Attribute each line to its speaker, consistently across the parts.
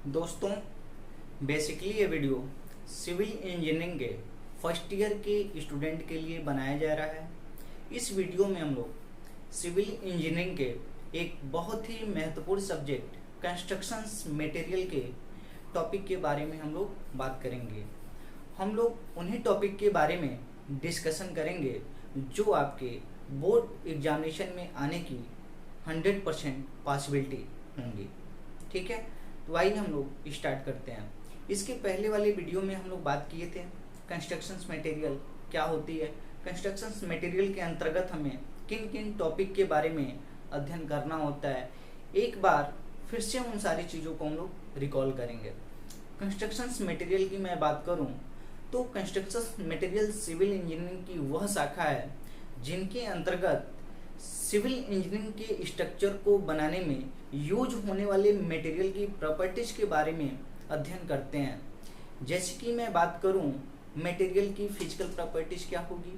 Speaker 1: दोस्तों, बेसिकली ये video civil engineering के फर्स्ट ईयर के स्टूडेंट के लिए बनाया जा रहा है। इस वीडियो में हम लोग सिविल इंजीनियरिंग के एक बहुत ही महत्वपूर्ण सब्जेक्ट कंस्ट्रक्शंस मटेरियल के टॉपिक के बारे में हम लोग बात करेंगे। हम लोग उन्हीं टॉपिक के बारे में डिस्कशन करेंगे जो आपके बोर्ड एग्जामिनेशन में आने की 100% पॉसिबिलिटी होंगी। ठीक है, तो आइए हम लोग स्टार्ट करते हैं। इसके पहले वाले वीडियो में हम लोग बात किए थे कंस्ट्रक्शंस मटेरियल क्या होती है, कंस्ट्रक्शंस मटेरियल के अंतर्गत हमें किन किन टॉपिक के बारे में अध्ययन करना होता है। एक बार फिर से उन सारी चीज़ों को हम लोग रिकॉल करेंगे। कंस्ट्रक्शंस मटेरियल की मैं बात करूं तो कंस्ट्रक्शंस मटेरियल सिविल इंजीनियरिंग की वह शाखा है जिनके अंतर्गत सिविल इंजीनियरिंग के स्ट्रक्चर को बनाने में यूज होने वाले मटेरियल की प्रॉपर्टीज के बारे में अध्ययन करते हैं। जैसे कि मैं बात करूं, मटेरियल की फिजिकल प्रॉपर्टीज क्या होगी,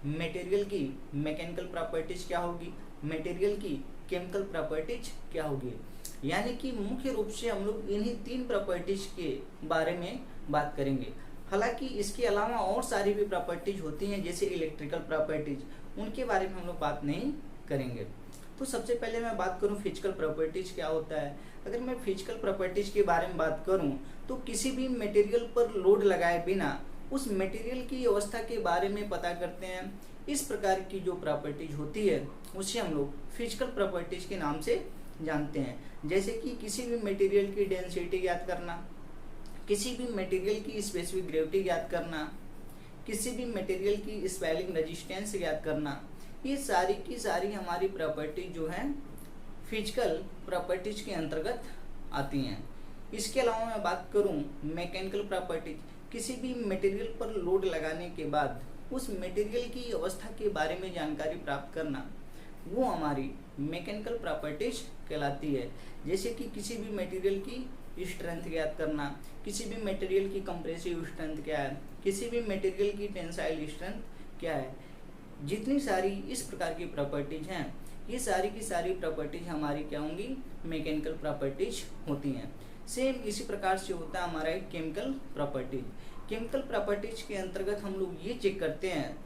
Speaker 1: मटेरियल की मैकेनिकल प्रॉपर्टीज क्या होगी, मटेरियल की केमिकल प्रॉपर्टीज क्या होगी। यानी कि मुख्य रूप से हम लोग इन्हीं 3 प्रॉपर्टीज के बारे में बात करेंगे। हालांकि इसके अलावा और सारी भी प्रॉपर्टीज होती हैं जैसे इलेक्ट्रिकल प्रॉपर्टीज, उनके बारे में हम लोग बात नहीं करेंगे। तो सबसे पहले मैं बात करूं फिजिकल प्रॉपर्टीज क्या होता है। अगर मैं फिजिकल प्रॉपर्टीज के बारे में बात करूं तो किसी भी मटेरियल पर लोड लगाए बिना उस मटेरियल की अवस्था के बारे में पता करते हैं। इस प्रकार की जो प्रॉपर्टीज होती है उसे हम लोग फिजिकल प्रॉपर्टीज के नाम से जानते हैं। जैसे कि किसी भी मटेरियल की डेंसिटी ज्ञात करना, किसी भी मटेरियल की स्पेसिफिक ग्रेविटी ज्ञात करना, किसी भी मटेरियल की स्वेलिंग रेजिस्टेंस ज्ञात करना, ये सारी की सारी हमारी प्रॉपर्टी जो है फिजिकल प्रॉपर्टीज के अंतर्गत आती हैं। इसके अलावा मैं बात करूं मैकेनिकल प्रॉपर्टीज, किसी भी मटेरियल पर लोड लगाने के बाद उस मटेरियल की अवस्था के बारे में जानकारी प्राप्त करना, वो हमारी मैकेनिकल प्रॉपर्टीज कहलाती है। जैसे कि किसी भी मटेरियल की स्ट्रेंथ ज्ञात करना, किसी भी मटेरियल की कंप्रेसिव स्ट्रेंथ क्या है, किसी भी मटेरियल की टेंसाइल स्ट्रेंथ क्या है। जितनी सारी इस प्रकार की प्रॉपर्टीज हैं, ये सारी की सारी प्रॉपर्टीज हमारी क्या होंगी, मैकेनिकल प्रॉपर्टीज होती हैं। सेम इसी प्रकार से होता है हमारा एक केमिकल प्रॉपर्टीज। केमिकल प्रॉपर्टीज के अंतर्गत हम लोग ये चेक करते हैं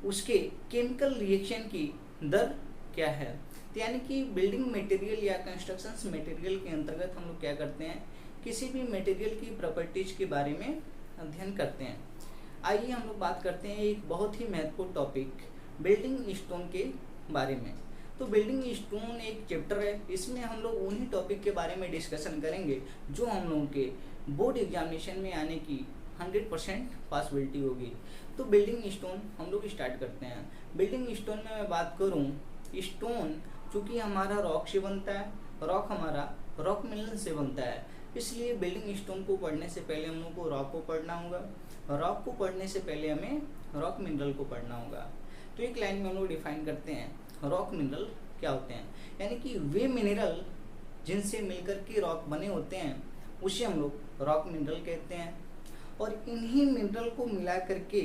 Speaker 1: उसके केमिकल रिएक्शन की दर क्या है। तो यानी कि बिल्डिंग मटेरियल या कंस्ट्रक्शंस मटेरियल के अंतर्गत हम लोग क्या करते हैं, किसी भी मटेरियल की प्रॉपर्टीज के बारे में अध्ययन करते हैं। आइए हम लोग बात करते हैं एक बहुत ही महत्वपूर्ण टॉपिक बिल्डिंग स्टोन के बारे में। तो बिल्डिंग स्टोन एक चैप्टर है, इसमें हम लोग उन्हीं टॉपिक के बारे में डिस्कशन करेंगे जो हम लोगों के बोर्ड एग्जामिनेशन में आने की 100% पॉसिबिलिटी होगी। तो बिल्डिंग स्टोन हम लोग स्टार्ट करते हैं। बिल्डिंग स्टोन में मैं बात करूं, स्टोन चूँकि हमारा रॉक से बनता है, रॉक हमारा रॉक मिनरल से बनता है, इसलिए बिल्डिंग स्टोन को पढ़ने से पहले हम लोग को रॉक को पढ़ना होगा, रॉक को पढ़ने से पहले हमें रॉक मिनरल को पढ़ना होगा। तो एक लाइन में हम लोग डिफाइन करते हैं रॉक मिनरल क्या होते हैं। यानी कि वे मिनरल जिनसे मिलकर के रॉक बने होते हैं उसे हम लोग रॉक मिनरल कहते हैं। और इन्हीं मिनरल को मिला करके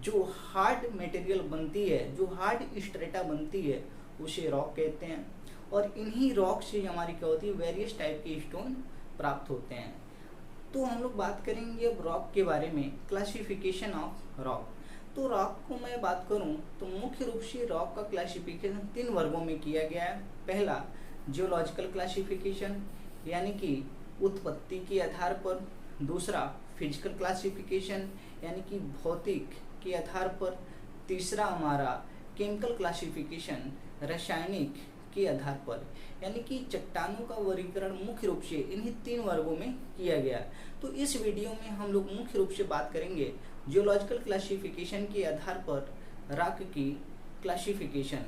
Speaker 1: जो हार्ड मटेरियल बनती है, जो हार्ड स्ट्रेटा बनती है, उसे रॉक कहते हैं। और इन्हीं रॉक से हमारी क्या होती है, वेरियस टाइप के स्टोन प्राप्त होते हैं। तो हम लोग बात करेंगे अब रॉक के बारे में, क्लासिफिकेशन ऑफ रॉक। तो रॉक को मैं बात करूं तो मुख्य रूप से रॉक का क्लासिफिकेशन 3 वर्गों में किया गया है। पहला जियोलॉजिकल क्लासिफिकेशन यानी कि उत्पत्ति के आधार पर, दूसरा फिजिकल क्लासिफिकेशन यानी कि भौतिक के आधार पर, तीसरा हमारा केमिकल क्लासिफिकेशन रासायनिक के आधार पर। यानी कि चट्टानों का वर्गीकरण मुख्य रूप से इन्हीं 3 वर्गों में किया गया। तो इस वीडियो में हम लोग मुख्य रूप से बात करेंगे जियोलॉजिकल क्लासिफिकेशन के आधार पर रॉक की क्लासिफिकेशन।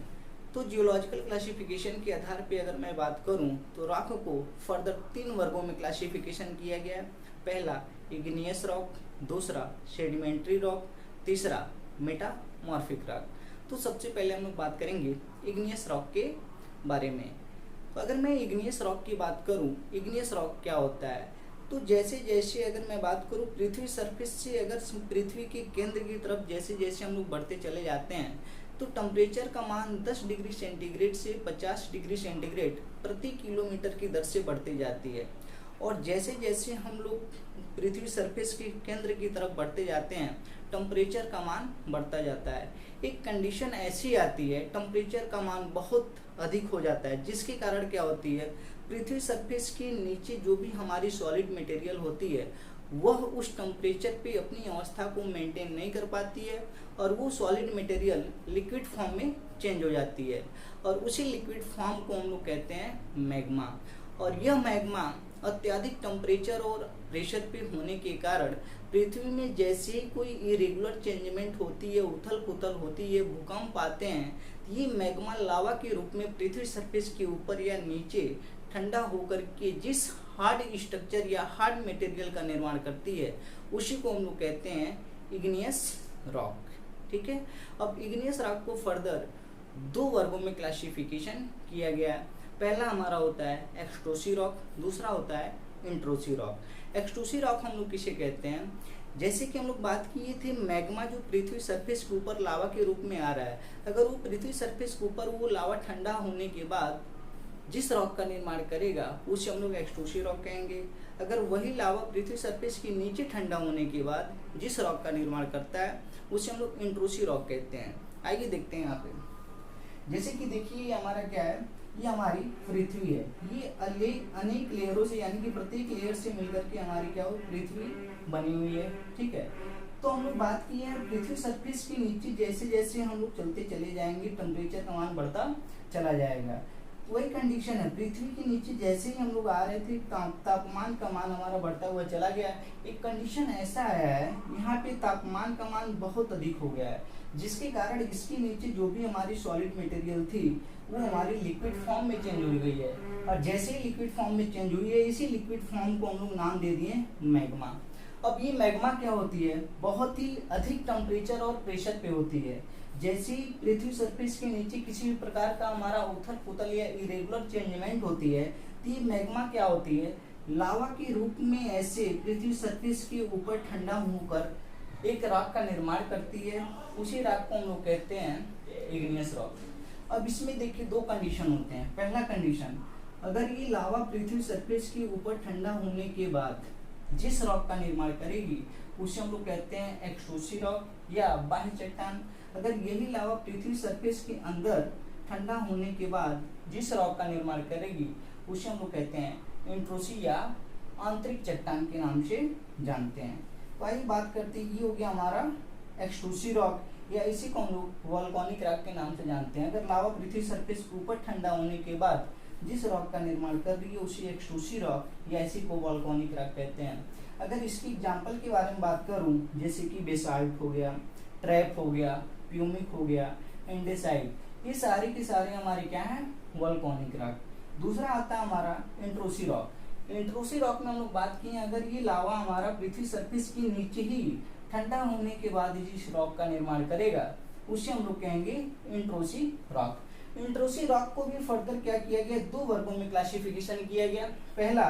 Speaker 1: तो जियोलॉजिकल क्लासिफिकेशन के आधार पे अगर मैं बात करूं तो रॉक को फर्दर 3 वर्गों में क्लासिफिकेशन किया गया है। पहला इग्नियस रॉक, दूसरा सेडिमेंट्री रॉक, तीसरा मेटामॉर्फिक रॉक। तो सबसे पहले हम लोग बात करेंगे इग्नियस रॉक के बारे में। तो अगर मैं इग्नियस रॉक की बात करूं, इग्नियस रॉक क्या होता है, तो जैसे जैसे अगर मैं बात करूं पृथ्वी सरफेस से, अगर पृथ्वी के केंद्र की तरफ जैसे जैसे हम लोग बढ़ते चले जाते हैं तो टेम्परेचर का मान 10 डिग्री सेंटीग्रेड से 50 डिग्री सेंटीग्रेड प्रति किलोमीटर की दर से बढ़ती जाती है। और जैसे जैसे हम लोग पृथ्वी सरफेस के केंद्र की तरफ बढ़ते जाते हैं टेम्परेचर का मान बढ़ता जाता है। एक कंडीशन ऐसी आती है टेम्परेचर का मान बहुत अधिक हो जाता है, जिसके कारण क्या होती है पृथ्वी सरफेस के नीचे जो भी हमारी सॉलिड मटेरियल होती है वह उस टेम्परेचर पे अपनी अवस्था को मेंटेन नहीं कर पाती है और वो सॉलिड मटेरियल लिक्विड फॉर्म में चेंज हो जाती है और उसी लिक्विड फॉर्म को हम लोग कहते हैं मैग्मा। और यह मैग्मा अत्यधिक टेम्परेचर और प्रेशर पे होने के कारण पृथ्वी में जैसे ही कोई इरेगुलर चेंजमेंट होती है, उथल पुथल होती है, भूकंप आते हैं, ये मैग्मा लावा के रूप में पृथ्वी सरफेस के ऊपर या नीचे ठंडा होकर के जिस हार्ड स्ट्रक्चर या हार्ड मटेरियल का निर्माण करती है उसी को हम लोग कहते हैं इग्नियस रॉक। ठीक है, अब इग्नियस रॉक को फर्दर 2 वर्गों में क्लासिफिकेशन किया गया है। पहला हमारा होता है एक्सट्रोसी रॉक, दूसरा होता है इंट्रोसी रॉक। एक्सट्रोसी रॉक हम लोग किसे कहते हैं, जैसे कि हम लोग बात किए थे मैग्मा जो पृथ्वी सरफेस के ऊपर लावा के रूप में आ रहा है, अगर वो पृथ्वी सरफेस के ऊपर वो लावा ठंडा होने के बाद जिस रॉक का निर्माण करेगा उसे हम लोग एक्सट्रोसी रॉक कहेंगे। अगर वही लावा पृथ्वी सरफेस के नीचे ठंडा होने के बाद जिस रॉक का निर्माण करता है उसे हम लोग इंट्रोसी रॉक कहते हैं। आइए देखते हैं यहाँ पे, जैसे कि देखिए ये हमारा क्या है, ये हमारी पृथ्वी है, ये अनेक लेयरों से यानी कि प्रत्येक लेयर से मिलकर के हमारी क्या हो पृथ्वी बनी हुई है। ठीक है, तो हम लोग बात की है पृथ्वी सरफेस के नीचे जैसे जैसे हम लोग चलते चले जाएंगे टेम्परेचर का मान बढ़ता चला जाएगा। वही कंडीशन है, पृथ्वी के नीचे जैसे ही हम लोग आ रहे थे तापमान का मान हमारा बढ़ता हुआ चला गया। एक कंडीशन ऐसा आया है यहाँ पे तापमान का मान बहुत अधिक हो गया है, जिसके कारण इसके नीचे जो भी हमारी सॉलिड मटेरियल थी वो हमारी लिक्विड फॉर्म में चेंज हो गई है और जैसे ही लिक्विड फॉर्म में चेंज हुई है इसी लिक्विड फॉर्म को हम लोग नाम दे दिए मैग्मा। अब ये मैग्मा क्या होती है, बहुत ही अधिक टेम्परेचर और प्रेशर पे होती है। जैसे ही पृथ्वी सरफेस के नीचे किसी भी प्रकार का हमारा उथल पुथल या इरेगुलर चेंजमेंट होती है तो ये मैग्मा क्या होती है लावा के रूप में ऐसे पृथ्वी सरफेस के ऊपर ठंडा होकर एक रॉक का निर्माण करती है, उसी रॉक को हम लोग कहते हैं इग्नियस रॉक। अब इसमें देखिए 2 कंडीशन होते हैं। पहला कंडीशन, अगर ये लावा पृथ्वी सरफेस के ऊपर ठंडा होने के बाद जिस रॉक का निर्माण करेगी उसे हम लोग कहते हैं एक्सट्रूसी रॉक या बाह्य चट्टान। अगर यही लावा पृथ्वी सरफेस के अंदर ठंडा होने के बाद जिस रॉक का निर्माण करेगी उसे हम लोग कहते हैं इंट्रोसी या आंतरिक चट्टान के नाम से जानते हैं। तो आइए बात करते हैं, ये हो गया हमारा एक्सट्रूसी रॉक या इसी को हम लोग वोल्केनिक रॉक के नाम से जानते हैं। अगर लावा पृथ्वी सरफेस के ऊपर ठंडा होने के बाद जिस रॉक का निर्माण कर रही है उसे एक्सट्रूसी रॉक या इसी को वोल्केनिक रॉक कहते हैं। अगर इसकी एग्जाम्पल के बारे में बात करूं, जैसे कि बेसाल्ट हो गया, ट्रैप हो गया, प्यूमिक हो गया, एंडेसाइट, ये सारे के सारे हमारे क्या हैं वोल्केनिक रॉक। दूसरा आता है हमारा इंट्रोसी रॉक। इंट्रोसी रॉक में हम लोग बात की है, अगर ये लावा हमारा पृथ्वी सरफेस के नीचे ही ठंडा होने के बाद जिस रॉक का निर्माण करेगा उसे हम लोग कहेंगे इंट्रोसी रॉक। इंट्रोसी रॉक को भी फर्दर क्या किया गया, 2 वर्गों में क्लासिफिकेशन किया गया। पहला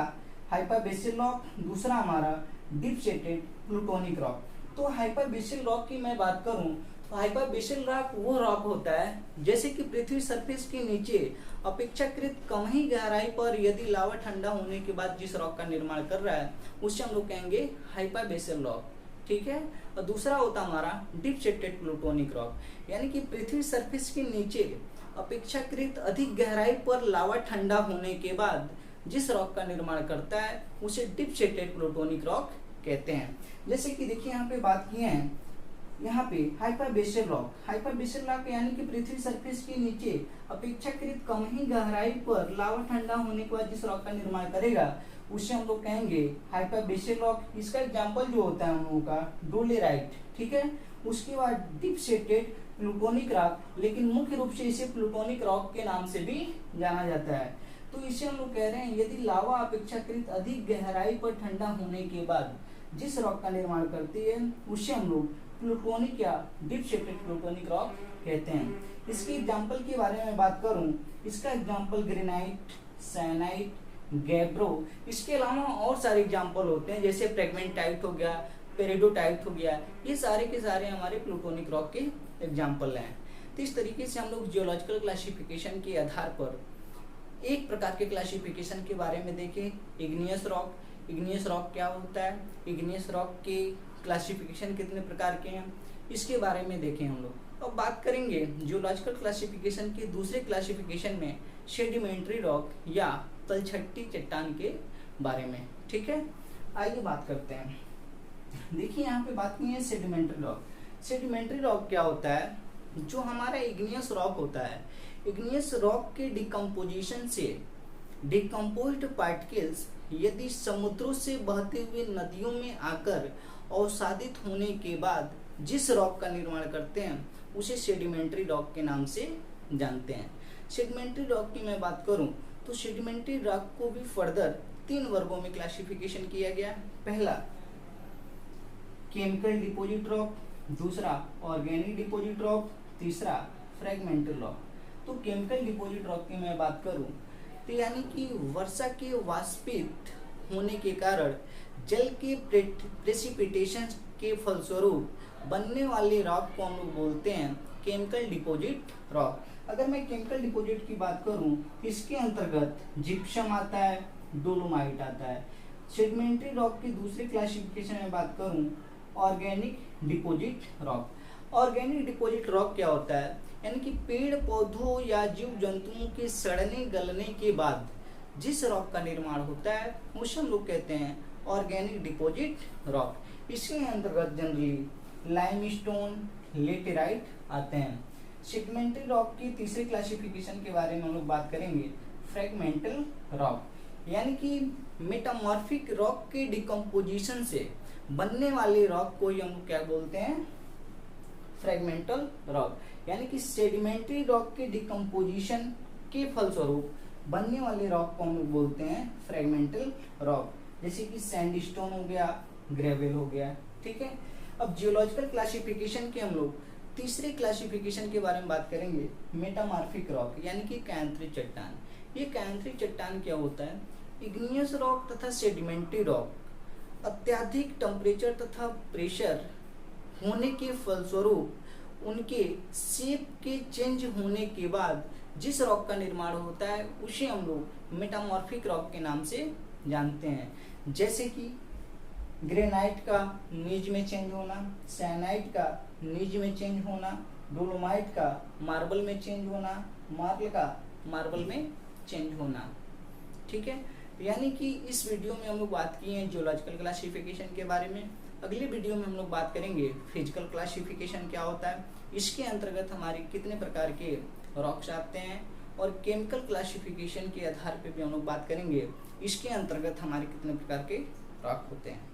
Speaker 1: हाइपरबेसिल रॉक, दूसरा हमारा डीप सेटेड प्लूटोनिक रॉक। तो हाइपरबेसिल रॉक की मैं बात करूं तो हाइपरबेसिल रॉक वो रॉक होता है जैसे कि पृथ्वी सरफेस के नीचे अपेक्षाकृत कम ही गहराई पर यदि लावा ठंडा होने के बाद जिस रॉक का निर्माण कर रहा है उससे हम लोग कहेंगे हाइपरबेसिल रॉक। ठीक है, और दूसरा होता हमारा डीप सेटेड प्लूटोनिक रॉक, यानी कि पृथ्वी सरफेस के नीचे अपेक्षाकृत अधिक गहराई पर लावा ठंडा होने के बाद जिस रॉक का निर्माण करता है उसे डीप सेटेड प्लूटोनिक रॉक कहते हैं। जैसे कि देखिए यहाँ पे बात किए हैं, यहाँ पे हाइपरबेसिल रॉक, हाइपरबेसिल रॉक यानी कि पृथ्वी सरफेस के नीचे अपेक्षाकृत कम ही गहराई पर लावा ठंडा होने के बाद जिस रॉक का निर्माण करेगा उसे हम लोग कहेंगे हाइपरबेसिल रॉक। इसका एग्जांपल जो होता है हम लोगों का डोलेराइट। ठीक है, उसके बाद डीप सेटेड प्लूटोनिक रॉक, लेकिन मुख्य रूप से इसे प्लूटोनिक रॉक के नाम से भी जाना जाता है। तो इसे हम लोग कह रहे हैं यदि लावा अपेक्षाकृत अधिक गहराई पर ठंडा होने के बाद जिस रॉक का निर्माण करती है उसे हम लोग प्लूटोनिक या डीप सेटेड प्लूटोनिक रॉक कहते हैं। इसकी एग्जांपल के बारे में बात करूं, इसका एग्जांपल ग्रेनाइट, सैनाइट, गैब्रो, इसके अलावा और सारे एग्जांपल होते हैं जैसे फ्रेगमेंटाइट हो गया, पेरिडोटाइट हो गया, ये सारे के सारे हमारे प्लूटोनिक रॉक के एग्जांपल हैं। तो इस तरीके से हम लोग जियोलॉजिकल क्लासिफिकेशन के आधार पर एक प्रकार के क्लासिफिकेशन के बारे में देखें, इग्नियस रॉक। इग्नियस रॉक क्या होता है, इग्नियस रॉक के क्लासिफिकेशन कितने प्रकार के हैं, इसके बारे में देखें हम लोग। अब बात करेंगे जियोलॉजिकल क्लासिफिकेशन के दूसरे क्लासिफिकेशन में सेडिमेंट्री रॉक या तलछटी चट्टान के बारे में। ठीक है, आइए बात करते हैं। देखिए यहाँ पे बात की है सेडिमेंट्री रॉक। सेडिमेंट्री रॉक क्या होता है, जो हमारा इग्नियस रॉक होता है, इग्नियस रॉक के डिकम्पोजिशन से डिकम्पोज्ड पार्टिकल्स यदि समुद्रों से बहते हुए नदियों में आकर अवसादित होने के बाद जिस रॉक का निर्माण करते हैं उसे सेडिमेंट्री रॉक के नाम से जानते हैं। सेडिमेंट्री रॉक की मैं बात करूं तो सेडिमेंट्री रॉक को भी फर्दर 3 वर्गों में क्लासिफिकेशन किया गया। पहला केमिकल डिपॉजिट रॉक, दूसरा ऑर्गेनिक डिपॉजिट रॉक, तीसरा फ्रेगमेंटल रॉक। तो केमिकल डिपॉजिट रॉक की मैं बात करूं तो यानी कि वर्षा के वाष्पित होने के कारण जल के प्रेसिपिटेशन के फलस्वरूप बनने वाले रॉक को हम लोग बोलते हैं केमिकल डिपॉजिट रॉक। अगर मैं केमिकल डिपॉजिट की बात करूं, इसके अंतर्गत जिप्सम आता है, डोलोमाइट आता है। सेडिमेंट्री रॉक की दूसरी क्लासिफिकेशन में बात करूं, organic deposit rock. Organic deposit rock क्या होता है, यानी कि पेड़ पौधों या जीव जंतुओं के सड़ने गलने के बाद जिस रॉक का निर्माण होता है उसे हम लोग कहते हैं ऑर्गेनिक डिपॉजिट रॉक। इसके अंतर्गत जनरली लाइमस्टोन, लेटेराइट आते हैं। सेडिमेंट्री रॉक की तीसरी क्लासिफिकेशन के बारे में हम लोग बात करेंगे, फ्रेगमेंटल रॉक, यानी कि मेटामॉर्फिक रॉक के डिकम्पोजिशन से बनने वाले रॉक को ही हम लोग क्या बोलते हैं, फ्रेगमेंटल रॉक। यानी कि सेडिमेंट्री रॉक के डिकम्पोजिशन के फलस्वरूप बनने वाले रॉक को हम लोग बोलते हैं फ्रेगमेंटल रॉक, जैसे कि सैंडस्टोन हो गया, ग्रेवल हो गया। ठीक है, अब जियोलॉजिकल क्लासिफिकेशन के हम लोग तीसरे क्लासिफिकेशन के बारे में बात करेंगे, मेटामॉर्फिक रॉक, यानी कि कायांतरित चट्टान। ये कायांतरित चट्टान क्या होता है, इग्नियस रॉक तथा सेडिमेंट्री रॉक अत्यधिक टेम्परेचर तथा प्रेशर होने के फलस्वरूप उनके शेप के चेंज होने के बाद जिस रॉक का निर्माण होता है उसे हम लोग मेटामॉर्फिक रॉक के नाम से जानते हैं। जैसे कि ग्रेनाइट का नीज में चेंज होना, सैनाइट का नीज में चेंज होना, डोलोमाइट का मार्बल में चेंज होना, मार्बल का मार्बल में चेंज होना। ठीक है, यानी कि इस वीडियो में हम लोग बात की है जियोलॉजिकल क्लासिफिकेशन के बारे में। अगली वीडियो में हम लोग बात करेंगे फिजिकल क्लासिफिकेशन क्या होता है, इसके अंतर्गत हमारे कितने प्रकार के रॉक्स आते हैं, और केमिकल क्लासिफिकेशन के आधार पर भी हम लोग बात करेंगे इसके अंतर्गत हमारे कितने प्रकार के रॉक होते हैं।